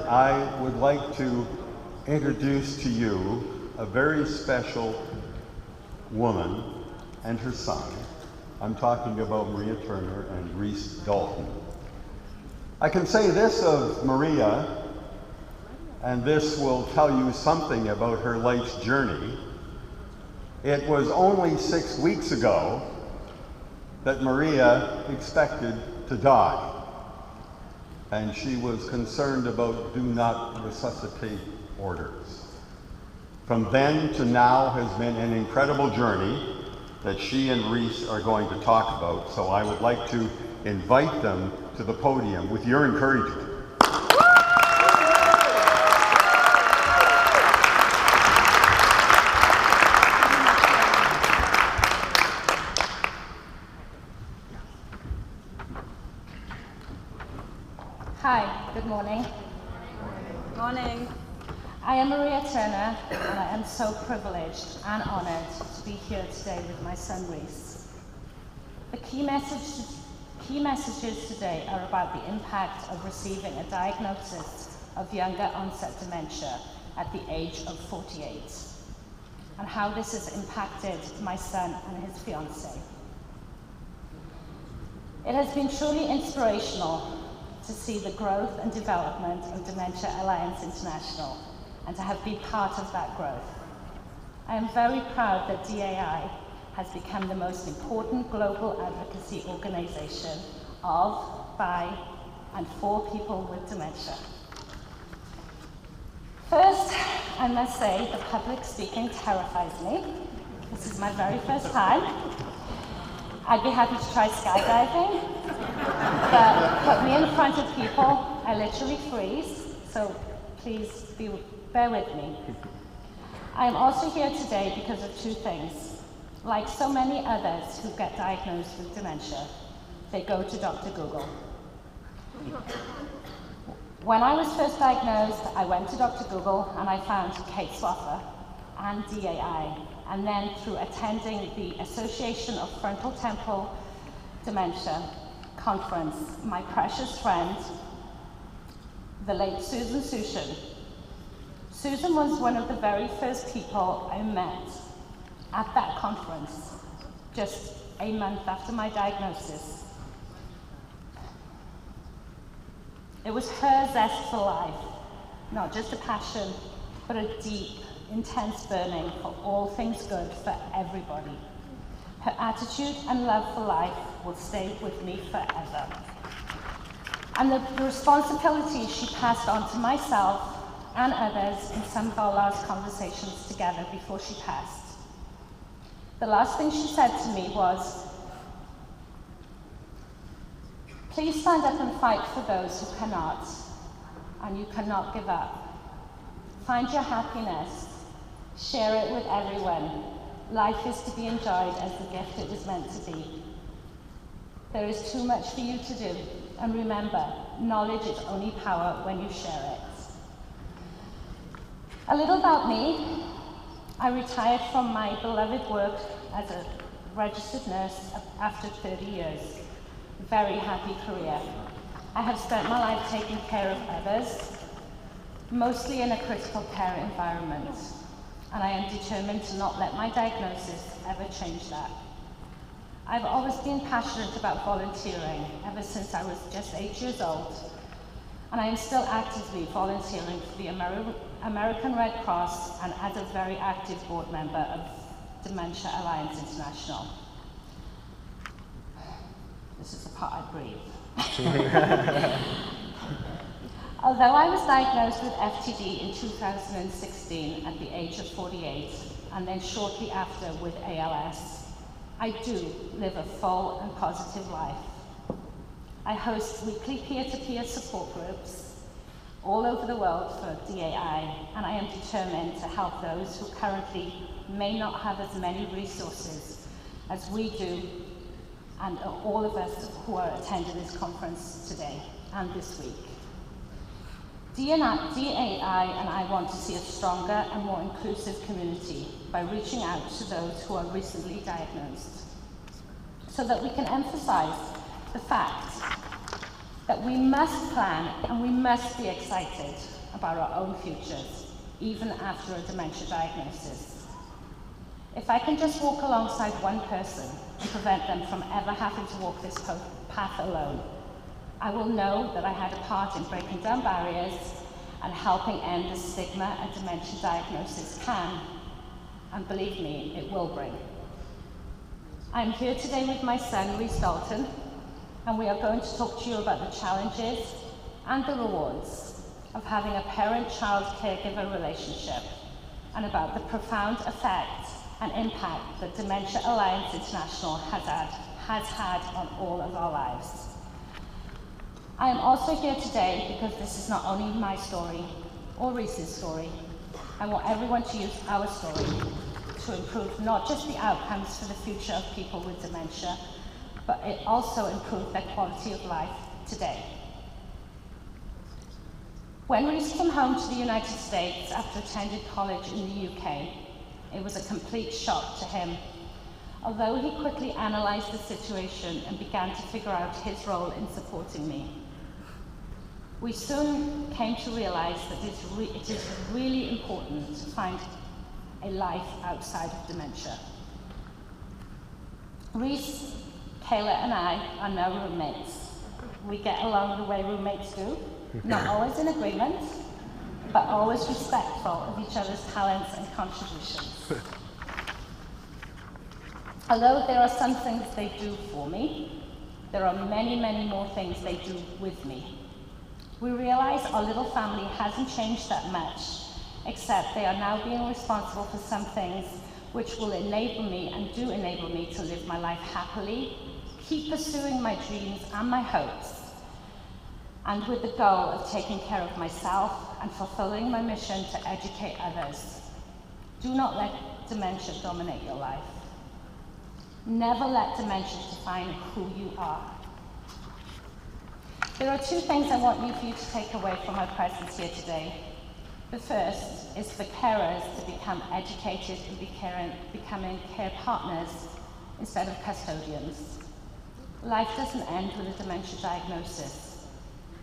I would like to introduce to you a very special woman and her son. I'm talking about Maria Turner and Rhys Dalton. I can say this of Maria, and this will tell you something about her life's journey. It was only 6 weeks ago that Maria expected to die, and she was concerned about do not resuscitate orders. From then to now has been an incredible journey that she and Rhys are going to talk about, so I would like to invite them to the podium with your encouragement. Hi, good morning. Morning. I am Maria Turner, and I am so privileged and honored to be here today with my son Rhys. The key messages today are about the impact of receiving a diagnosis of younger onset dementia at the age of 48, and how this has impacted my son and his fiancée. It has been truly inspirational to see the growth and development of Dementia Alliance International and to have been part of that growth. I am very proud that DAI has become the most important global advocacy organization of, by, and for people with dementia. First, I must say that public speaking terrifies me. This is my very first time. I'd be happy to try skydiving, but put me in front of people, I literally freeze, so please bear with me. I am also here today because of two things. Like so many others who get diagnosed with dementia, they go to Dr. Google. When I was first diagnosed, I went to Dr. Google and I found Kate Swaffer and DAI, and then through attending the Association of Frontotemporal Dementia conference, my precious friend, the late Susan Sushin. Susan was one of the very first people I met at that conference, just a month after my diagnosis. It was her zest for life, not just a passion, but a deep, intense burning for all things good for everybody. Her attitude and love for life will stay with me forever. And the responsibility she passed on to myself and others in some of our last conversations together before she passed. The last thing she said to me was, please stand up and fight for those who cannot, and you cannot give up. Find your happiness, share it with everyone. Life is to be enjoyed as the gift it was meant to be. There is too much for you to do, and remember, knowledge is only power when you share it. A little about me. I retired from my beloved work as a registered nurse after 30 years. Very happy career. I have spent my life taking care of others, mostly in a critical care environment, and I am determined to not let my diagnosis ever change that. I've always been passionate about volunteering ever since I was just 8 years old, and I am still actively volunteering for the American Red Cross and as a very active board member of Dementia Alliance International. This is the part I breathe. Although I was diagnosed with FTD in 2016 at the age of 48, and then shortly after with ALS, I do live a full and positive life. I host weekly peer-to-peer support groups all over the world for DAI, and I am determined to help those who currently may not have as many resources as we do, and all of us who are attending this conference today and this week. DAI and I want to see a stronger and more inclusive community by reaching out to those who are recently diagnosed, so that we can emphasize the fact that we must plan and we must be excited about our own futures, even after a dementia diagnosis. If I can just walk alongside one person and prevent them from ever having to walk this path alone, I will know that I had a part in breaking down barriers and helping end the stigma a dementia diagnosis can, and believe me, it will bring. I'm here today with my son, Rhys Dalton, and we are going to talk to you about the challenges and the rewards of having a parent-child caregiver relationship, and about the profound effect and impact that Dementia Alliance International has had on all of our lives. I am also here today because this is not only my story or Rhys's story. I want everyone to use our story to improve not just the outcomes for the future of people with dementia, but it also improve their quality of life today. When Rhys came home to the United States after attending college in the UK, it was a complete shock to him. Although he quickly analysed the situation and began to figure out his role in supporting me, we soon came to realise that it is really important to find a life outside of dementia. Rhys, Kayla and I are now roommates. We get along the way roommates do, not always in agreement, but always respectful of each other's talents and contributions. Although there are some things they do for me, there are many, many more things they do with me. We realise our little family hasn't changed that much, except they are now being responsible for some things which will enable me and do enable me to live my life happily, keep pursuing my dreams and my hopes, and with the goal of taking care of myself and fulfilling my mission to educate others. Do not let dementia dominate your life. Never let dementia define who you are. There are two things I want you to take away from my presence here today. The first is for carers to become educated and becoming care partners instead of custodians. Life doesn't end with a dementia diagnosis,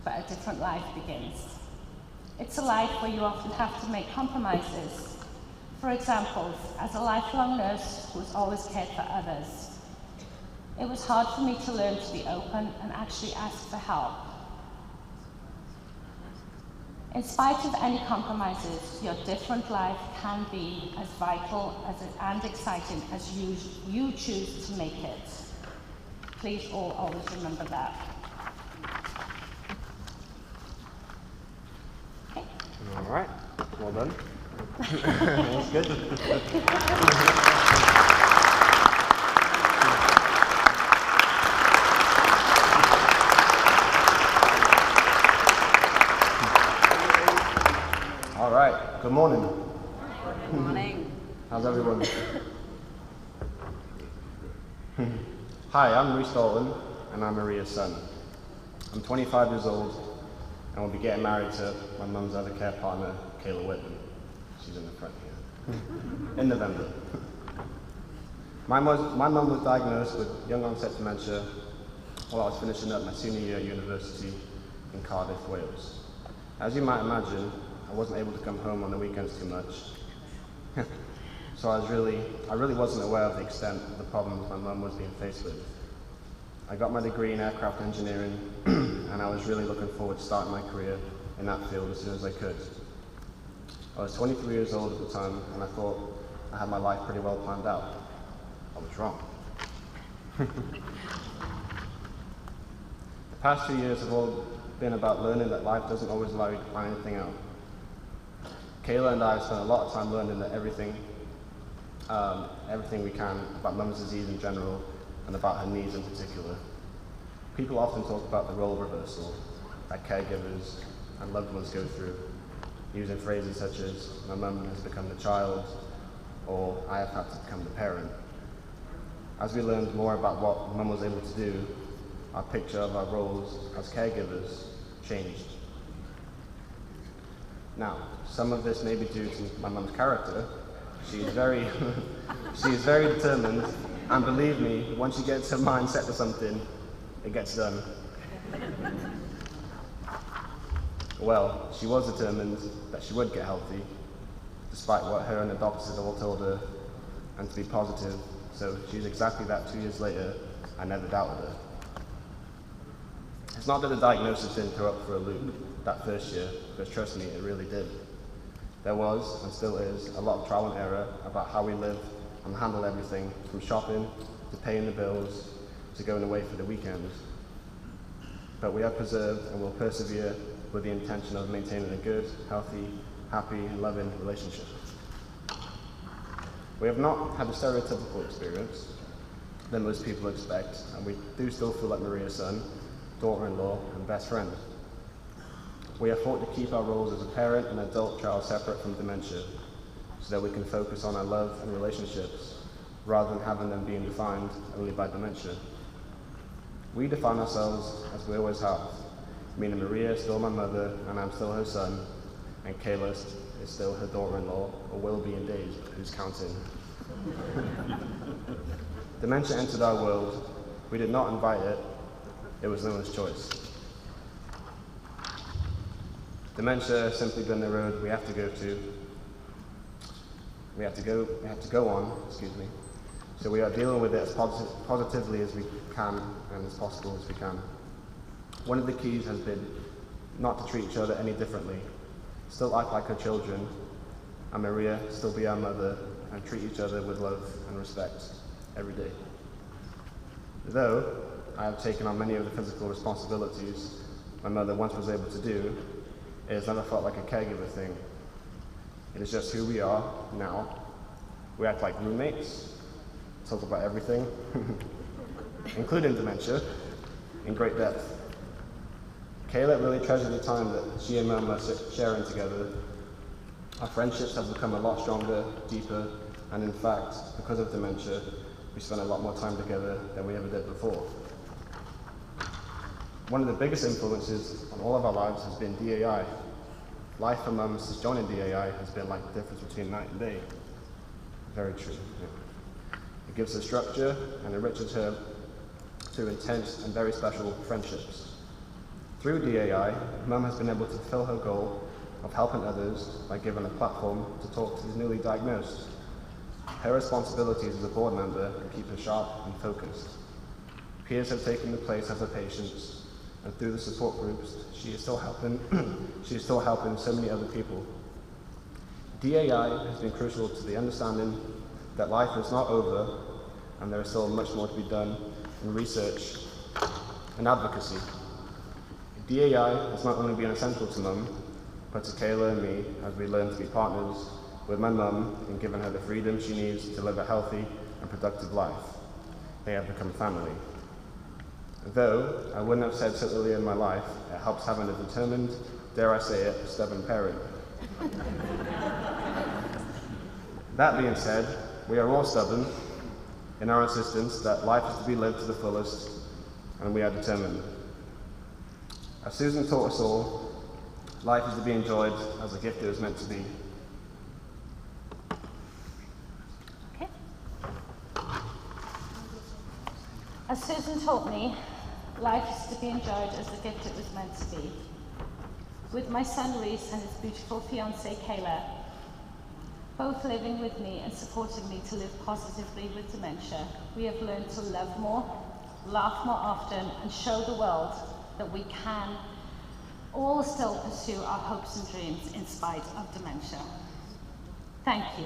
but a different life begins. It's a life where you often have to make compromises. For example, as a lifelong nurse who has always cared for others, it was hard for me to learn to be open and actually ask for help. In spite of any compromises, your different life can be as vital and exciting as you choose to make it. Please all always remember that. Okay. All right, well done. That was good. All right, good morning. Good morning. How's everyone? Hi, I'm Rhys Dalton, and I'm Maria's son. I'm 25 years old, and we'll be getting married to my mum's other care partner, Kayla Whitman. She's in the front here. In November. My mum was diagnosed with Younger Onset Dementia while I was finishing up my senior year at university in Cardiff, Wales. As you might imagine, I wasn't able to come home on the weekends too much. So I really wasn't aware of the extent of the problems my mum was being faced with. I got my degree in aircraft engineering, and I was really looking forward to starting my career in that field as soon as I could. I was 23 years old at the time, and I thought I had my life pretty well planned out. I was wrong. The past 2 years have all been about learning that life doesn't always allow you to plan anything out. Kayla and I have spent a lot of time learning that everything we can about mum's disease in general and about her needs in particular. People often talk about the role reversal that caregivers and loved ones go through, using phrases such as, my mum has become the child, or I have had to become the parent. As we learned more about what mum was able to do, our picture of our roles as caregivers changed. Now, some of this may be due to my mum's character. She is very determined, and believe me, once she gets her mind set to something, it gets done. Well, she was determined that she would get healthy, despite what her and the doctors had all told her, and to be positive. So she's exactly that 2 years later. I never doubted her. It's not that the diagnosis didn't throw up for a loop that first year, because trust me, it really did. There was, and still is, a lot of trial and error about how we live and handle everything, from shopping to paying the bills to going away for the weekend. But we have preserved and will persevere with the intention of maintaining a good, healthy, happy, and loving relationship. We have not had a stereotypical experience that most people expect, and we do still feel like Maria's son, daughter-in-law, and best friend. We have fought to keep our roles as a parent and adult child separate from dementia, so that we can focus on our love and relationships, rather than having them being defined only by dementia. We define ourselves as we always have, meaning Maria is still my mother, and I'm still her son, and Kayla is still her daughter-in-law, or will be in days, but who's counting? Dementia entered our world. We did not invite it. It was no one's choice. Dementia has simply been the road we have to go to. We have to go on, excuse me. So we are dealing with it as positively as we can and as possible as we can. One of the keys has been not to treat each other any differently. Still act like our children, and Maria still be our mother, and treat each other with love and respect every day. Though I have taken on many of the physical responsibilities my mother once was able to do, it has never felt like a caregiver thing. It is just who we are now. We act like roommates, talk about everything, including dementia, in great depth. Kayla really treasured the time that she and Mum are sharing together. Our friendships have become a lot stronger, deeper, and in fact, because of dementia, we spend a lot more time together than we ever did before. One of the biggest influences on all of our lives has been DAI. Life for Mum since joining DAI has been like the difference between night and day. Very true. Yeah. It gives her structure and enriches her through intense and very special friendships. Through DAI, Mum has been able to fulfill her goal of helping others by giving a platform to talk to the newly diagnosed. Her responsibilities as a board member keep her sharp and focused. Peers have taken the place of her patients, and through the support groups, she is still helping so many other people. DAI has been crucial to the understanding that life is not over, and there is still much more to be done in research and advocacy. DAI has not only been essential to Mum, but to Kayla and me as we learn to be partners with my mum in giving her the freedom she needs to live a healthy and productive life. They have become family. Though I wouldn't have said so earlier in my life, it helps having a determined, dare I say it, stubborn parent. That being said, we are all stubborn in our insistence that life is to be lived to the fullest, and we are determined. As Susan taught us all, life is to be enjoyed as a gift it was meant to be. Okay. As Susan taught me, life is to be enjoyed as the gift it was meant to be. With my son Rhys and his beautiful fiancée Kayla, both living with me and supporting me to live positively with dementia, we have learned to love more, laugh more often, and show the world that we can all still pursue our hopes and dreams in spite of dementia. Thank you.